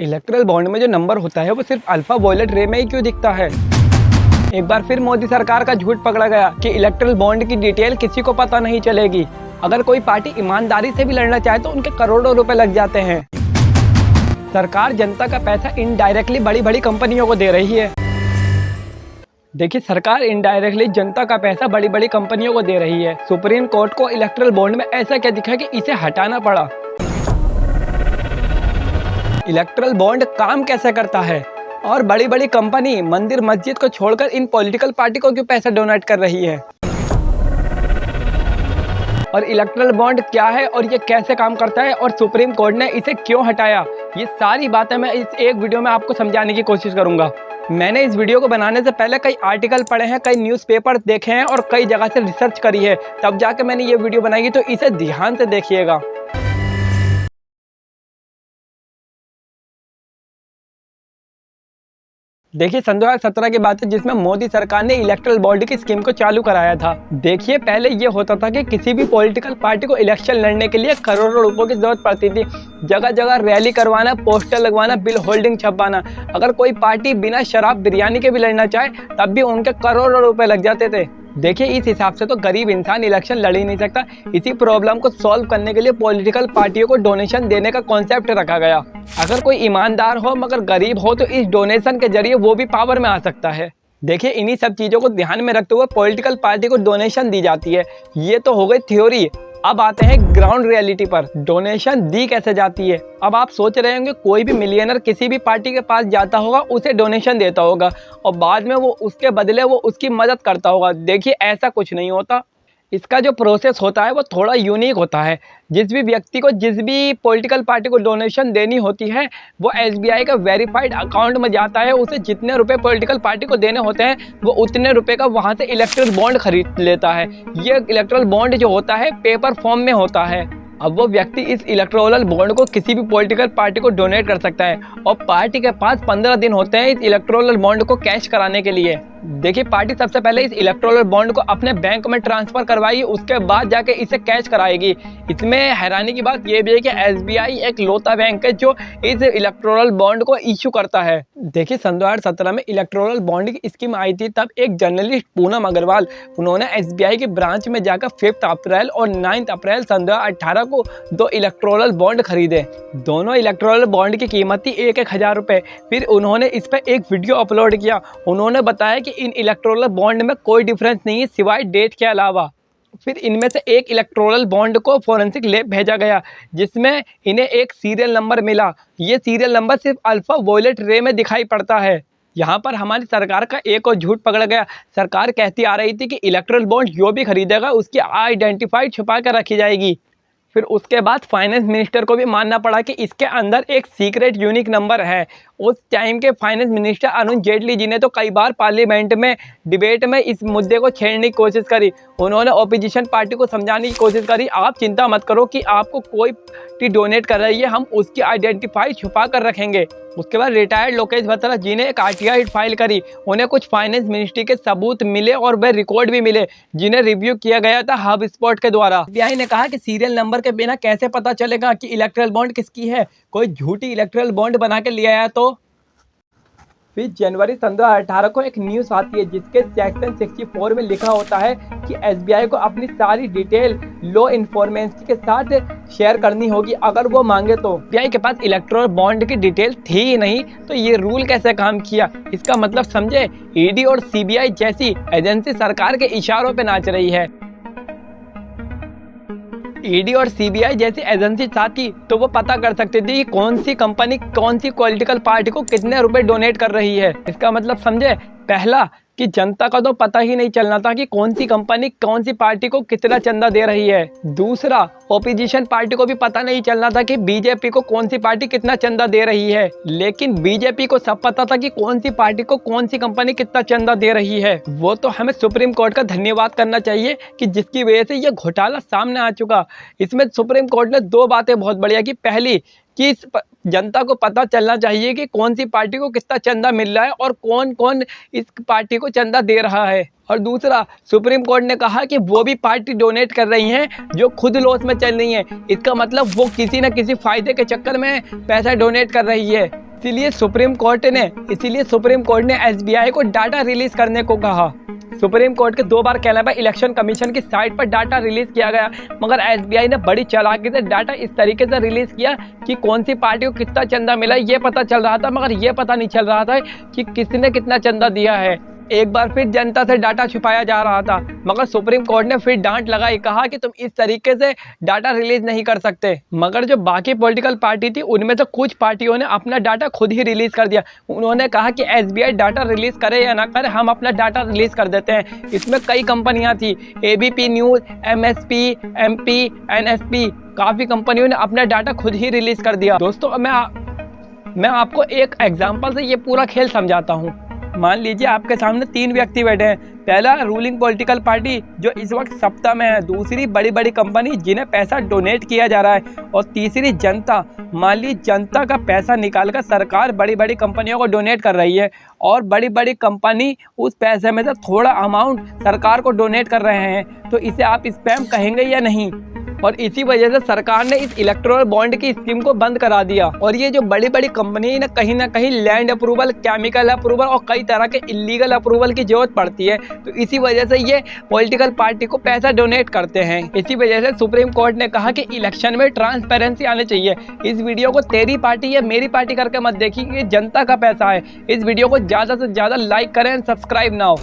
Erectile bond में जो number होता है वो सिर्फ अल्फा वॉयलेट रे में ही क्यों दिखता है। एक बार फिर मोदी सरकार का झूठ पकड़ा गया कि इलेक्ट्रल बॉन्ड की डिटेल किसी को पता नहीं चलेगी। अगर कोई पार्टी ईमानदारी से भी लड़ना चाहे तो उनके करोड़ों रुपए लग जाते हैं। सरकार जनता का पैसा इनडायरेक्टली बड़ी बड़ी कंपनियों को दे रही है। देखिए, सरकार इनडायरेक्टली जनता का पैसा बड़ी बड़ी कंपनियों को दे रही है। सुप्रीम कोर्ट को इलेक्ट्रल बॉन्ड में ऐसा क्या दिखा कि इसे हटाना पड़ा। इलेक्ट्रल बॉन्ड काम कैसे करता है और बड़ी बड़ी कंपनी मंदिर मस्जिद को छोड़कर इन पॉलिटिकल पार्टी को क्यों पैसा डोनेट कर रही है, और इलेक्ट्रल बॉन्ड क्या है और ये कैसे काम करता है और सुप्रीम कोर्ट ने इसे क्यों हटाया, ये सारी बातें मैं इस एक वीडियो में आपको समझाने की कोशिश करूंगा। मैंने इस वीडियो को बनाने से पहले कई आर्टिकल पढ़े हैं, कई न्यूज़पेपर देखे हैं और कई जगह से रिसर्च करी है, तब जाके मैंने ये वीडियो बनाई, तो इसे ध्यान से देखिएगा। देखिए, सन 2017 की बात है जिसमें मोदी सरकार ने इलेक्ट्रल बॉन्ड की स्कीम को चालू कराया था। देखिए, पहले ये होता था कि किसी भी पॉलिटिकल पार्टी को इलेक्शन लड़ने के लिए करोड़ों रुपयों की जरूरत पड़ती थी। जगह जगह रैली करवाना, पोस्टर लगवाना, बिल होल्डिंग छपवाना। अगर कोई पार्टी बिना शराब बिरयानी के भी लड़ना चाहे तब भी उनके करोड़ों रुपए लग जाते थे। देखिए, इस हिसाब से तो गरीब इंसान इलेक्शन लड़ ही नहीं सकता। इसी प्रॉब्लम को सॉल्व करने के लिए पॉलिटिकल पार्टियों को डोनेशन देने का कॉन्सेप्ट रखा गया। अगर कोई ईमानदार हो मगर गरीब हो तो इस डोनेशन के जरिए वो भी पावर में आ सकता है। देखिए, इन्हीं सब चीज़ों को ध्यान में रखते हुए पॉलिटिकल पार्टी को डोनेशन दी जाती है। ये तो हो गई थ्योरी। अब आते हैं ग्राउंड रियलिटी पर। डोनेशन दी कैसे जाती है। अब आप सोच रहे होंगे कोई भी मिलियनर किसी भी पार्टी के पास जाता होगा, उसे डोनेशन देता होगा और बाद में वो उसके बदले वो उसकी मदद करता होगा। देखिए, ऐसा कुछ नहीं होता। इसका जो प्रोसेस होता है वो थोड़ा यूनिक होता है। जिस भी व्यक्ति को जिस भी पॉलिटिकल पार्टी को डोनेशन देनी होती है वो SBI का वेरीफाइड अकाउंट में जाता है। उसे जितने रुपए पॉलिटिकल पार्टी को देने होते हैं वो उतने रुपए का वहाँ से इलेक्ट्रल बॉन्ड खरीद लेता है। ये इलेक्ट्रल बॉन्ड जो होता है पेपर फॉर्म में होता है। अब वो व्यक्ति इस इलेक्ट्रोरल बॉन्ड को किसी भी पॉलिटिकल पार्टी को डोनेट कर सकता है और पार्टी के पास 15 दिन होते हैं इस इलेक्ट्रोरल बॉन्ड को कैश कराने के लिए। देखिए, पार्टी सबसे पहले इस इलेक्ट्रोरल बॉन्ड को अपने बैंक में ट्रांसफर करवाएगी, उसके बाद जाके इसे कैश कराएगी। इसमें हैरानी की बात यह भी है कि SBI एक लौता बैंक है जो इस इलेक्ट्रोरल बॉन्ड को इश्यू करता है। देखिए, सन 2017 में इलेक्ट्रोरल बॉन्ड की स्कीम आई थी। तब एक जर्नलिस्ट पूनम अग्रवाल उन्होंने SBI के ब्रांच में जाकर 5 अप्रैल और 9 अप्रैल सन 2018 को 2 इलेक्ट्रोरल बॉन्ड खरीदे। दोनों इलेक्ट्रोरल बॉन्ड की कीमत थी 1,000 रुपये। फिर उन्होंने इस पर एक वीडियो अपलोड किया। उन्होंने बताया कि इन इलेक्ट्रोरल बॉन्ड में कोई डिफरेंस नहीं है सिवाय डेट के अलावा। फिर इनमें से एक इलेक्ट्रोरल बॉन्ड को फोरेंसिक लैब भेजा गया जिसमें इन्हें एक सीरियल नंबर मिला। ये सीरियल नंबर सिर्फ अल्फा वॉयलेट रे में दिखाई पड़ता है। यहाँ पर हमारी सरकार का एक और झूठ पकड़ा गया। सरकार कहती आ रही थी कि इलेक्ट्रल बॉन्ड जो भी खरीदेगा उसकी आइडेंटिफाइड छुपा कर रखी जाएगी। फिर उसके बाद फाइनेंस मिनिस्टर को भी मानना पड़ा कि इसके अंदर एक सीक्रेट यूनिक नंबर है। उस टाइम के फाइनेंस मिनिस्टर अरुण जेटली जी ने तो कई बार पार्लियामेंट में डिबेट में इस मुद्दे को छेड़ने की कोशिश करी। उन्होंने ऑपोजिशन पार्टी को समझाने की कोशिश करी, आप चिंता मत करो कि आपको कोई पार्टी डोनेट कर रही है, हम उसकी आइडेंटिफाई छुपा कर रखेंगे। उसके बाद रिटायर्ड लोकेश बत्रा जी ने एक RTI फाइल करी। उन्हें कुछ फाइनेंस मिनिस्ट्री के सबूत मिले और वह रिकॉर्ड भी मिले जिन्हें रिव्यू किया गया था हब स्पॉट के द्वारा। SBI ने कहा कि सीरियल नंबर के बिना कैसे पता चलेगा कि इलेक्ट्रल बॉन्ड किसकी है, कोई झूठी इलेक्ट्रल बॉन्ड बना के ले आया तो। फिर जनवरी सन 2018 को एक न्यूज़ आती है जिसके सेक्शन 64 में लिखा होता है कि SBI को अपनी सारी डिटेल लो इन्फॉर्मेशन के साथ शेयर करनी होगी अगर वो मांगे तो। SBI के पास इलेक्ट्रल बॉन्ड की डिटेल थी ही नहीं तो ये रूल कैसे काम किया। इसका मतलब समझे, ED और CBI जैसी एजेंसी सरकार के इशारों पे नाच रही है। ED और CBI जैसी एजेंसी चाहती तो वो पता कर सकती थी कौन सी कंपनी कौन सी पॉलिटिकल पार्टी को कितने रुपए डोनेट कर रही है। इसका मतलब समझे, पहला कि जनता का तो पता ही नहीं चलना था कि कौन सी कंपनी कौन सी पार्टी को कितना चंदा दे रही है। दूसरा, ओपोजिशन पार्टी को भी पता नहीं चलना था कि BJP को कौन सी पार्टी कितना चंदा दे रही है। लेकिन BJP को सब पता था कि कौन सी पार्टी को कौन सी कंपनी कितना चंदा दे रही है। वो तो हमें सुप्रीम कोर्ट का धन्यवाद करना चाहिए कि जिसकी वजह से ये घोटाला सामने आ चुका। इसमें सुप्रीम कोर्ट ने 2 बातें बहुत बढ़िया की। पहली कि जनता को पता चलना चाहिए कि कौन सी पार्टी को कितना चंदा मिल रहा है और कौन कौन इस पार्टी को चंदा दे रहा है। और दूसरा, सुप्रीम कोर्ट ने कहा कि वो भी पार्टी डोनेट कर रही हैं जो खुद लॉस में चल रही हैं। इसका मतलब वो किसी न किसी फायदे के चक्कर में पैसा डोनेट कर रही है। इसीलिए सुप्रीम कोर्ट ने एसबीआई को डाटा रिलीज करने को कहा। सुप्रीम कोर्ट के 2 बार कहने पर इलेक्शन कमीशन की साइट पर डाटा रिलीज किया गया, मगर एसबीआई ने बड़ी चालाकी से डाटा इस तरीके से रिलीज किया कि कौन सी पार्टी को कितना चंदा मिला ये पता चल रहा था, मगर ये पता नहीं चल रहा था कि किसने कितना चंदा दिया है। एक बार फिर जनता से डाटा छुपाया जा रहा था, मगर सुप्रीम कोर्ट ने फिर डांट लगाई, कहा कि तुम इस तरीके से डाटा रिलीज नहीं कर सकते। मगर जो बाकी पॉलिटिकल पार्टी थी उनमें तो कुछ पार्टियों ने अपना डाटा खुद ही रिलीज कर दिया। उन्होंने कहा कि एसबीआई डाटा रिलीज करे या ना करे, हम अपना डाटा रिलीज कर देते हैं। इसमें कई कंपनियां थी, ABP news, MSP, MP, NSP, काफी कंपनियों ने अपना डाटा खुद ही रिलीज कर दिया। दोस्तों मैं आपको एक एग्जाम्पल से ये पूरा खेल समझाता हूँ। मान लीजिए आपके सामने 3 व्यक्ति बैठे हैं। पहला रूलिंग पॉलिटिकल पार्टी जो इस वक्त सत्ता में है, दूसरी बड़ी बड़ी कंपनी जिन्हें पैसा डोनेट किया जा रहा है, और तीसरी जनता। मान लीजिए जनता का पैसा निकालकर सरकार बड़ी बड़ी कंपनियों को डोनेट कर रही है, और बड़ी बड़ी कंपनी उस पैसे में से थोड़ा अमाउंट सरकार को डोनेट कर रहे हैं, तो इसे आप स्पैम कहेंगे या नहीं? और इसी वजह से सरकार ने इस इलेक्टोरल बॉन्ड की स्कीम को बंद करा दिया। और ये जो बड़ी बड़ी कंपनी ना कहीं लैंड अप्रूवल, केमिकल अप्रूवल और कई तरह के इलीगल अप्रूवल की जरूरत पड़ती है, तो इसी वजह से ये पॉलिटिकल पार्टी को पैसा डोनेट करते हैं। इसी वजह से सुप्रीम कोर्ट ने कहा कि इलेक्शन में ट्रांसपेरेंसी आनी चाहिए। इस वीडियो को तेरी पार्टी या मेरी पार्टी करके मत देखिए, ये जनता का पैसा है। इस वीडियो को ज़्यादा से ज़्यादा लाइक करें, सब्सक्राइब ना हो।